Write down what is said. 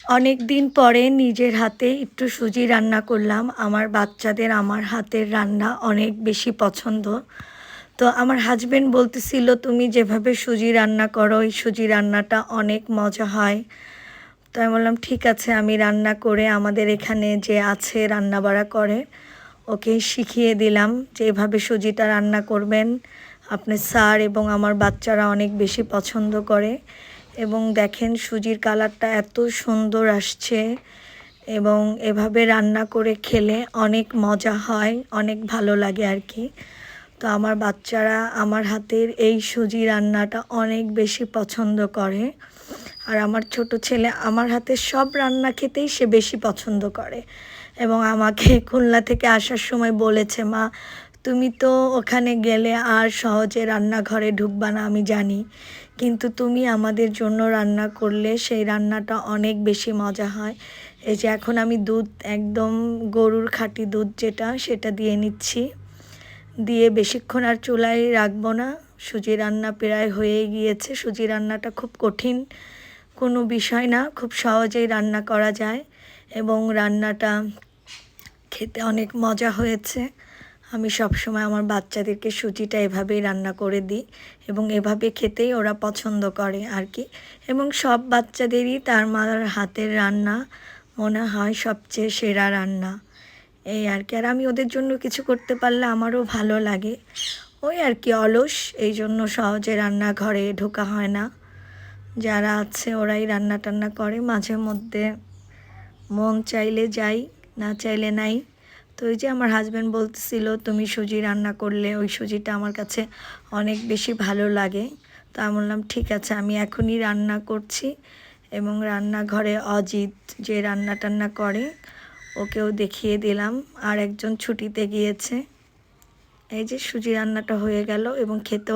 অনেক দিন পরে নিজের হাতে একটু সুজি রান্না করলাম। আমার বাচ্চাদের আমার হাতের রান্না অনেক বেশি পছন্দ। তো আমার হাসব্যান্ড বলতেছিল, "তুমি যেভাবে সুজি রান্না করো, এই সুজি রান্নাটা অনেক মজা হয়।" তো আমি বললাম, "ঠিক আছে, আমি রান্না করে আমাদের এখানে যে আছে রান্নাবাড়া করে, ওকে শিখিয়ে দিলাম যে এভাবে সুজিটা রান্না করবেন। আপনার স্যার এবং আমার বাচ্চারা অনেক বেশি পছন্দ করে।" এবং দেখেন সুজির কালারটা এত সুন্দর আসছে এবং এভাবে রান্না করে খেলে অনেক মজা হয়, অনেক ভালো লাগে আর কি। তো আমার বাচ্চারা আমার হাতের এই সুজি রান্নাটা অনেক বেশি পছন্দ করে। আর আমার ছোট ছেলে আমার হাতের সব রান্না খেতেই সে বেশি পছন্দ করে এবং আমাকে খুলনা থেকে আসার সময় বলেছে, "মা, তুমি তো ওখানে গেলে আর সহজে রান্নাঘরে ঢুকবা না আমি জানি, কিন্তু তুমি আমাদের জন্য রান্না করলে সেই রান্নাটা অনেক বেশি মজা হয়।" এই যে এখন আমি দুধ, একদম গরুর খাঁটি দুধ যেটা, সেটা দিয়ে নিচ্ছি। দিয়ে বেশিক্ষণ আর চুলায় রাখবো না। সুজি রান্না প্রায় হয়েই গিয়েছে। সুজি রান্নাটা খুব কঠিন কোনো বিষয় না, খুব সহজেই রান্না করা যায় এবং রান্নাটা খেতে অনেক মজা হয়েছে। আমি সবসময় আমার বাচ্চাদেরকে সুজিটা এভাবেই রান্না করে দিই এবং এভাবে খেতেই ওরা পছন্দ করে আর কি। এবং সব বাচ্চাদেরই তার মার হাতের রান্না মনে হয় সবচেয়ে সেরা রান্না, এই আর কি। আর আমি ওদের জন্য কিছু করতে পারলে আমারও ভালো লাগে। ওই আর কি, অলস, এই জন্য সহজে রান্নাঘরে ঢোকা হয় না। যারা আছে ওরাই রান্না টান্না করে, মাঝে মধ্যে মন চাইলে যাই, না চাইলে নাই। তো ওই যে আমার হাজব্যান্ড বলতেছিল, "তুমি সুজি রান্না করলে ওই সুজিটা আমার কাছে অনেক বেশি ভালো লাগে।" তো আমি বললাম, "ঠিক আছে, আমি এখনই রান্না করছি।" এবং রান্নাঘরে অজিত যে রান্না টান্না করে ওকেও দেখিয়ে দিলাম। আর একজন ছুটিতে গিয়েছে। এই যে সুজি রান্নাটা হয়ে গেল এবং খেতেও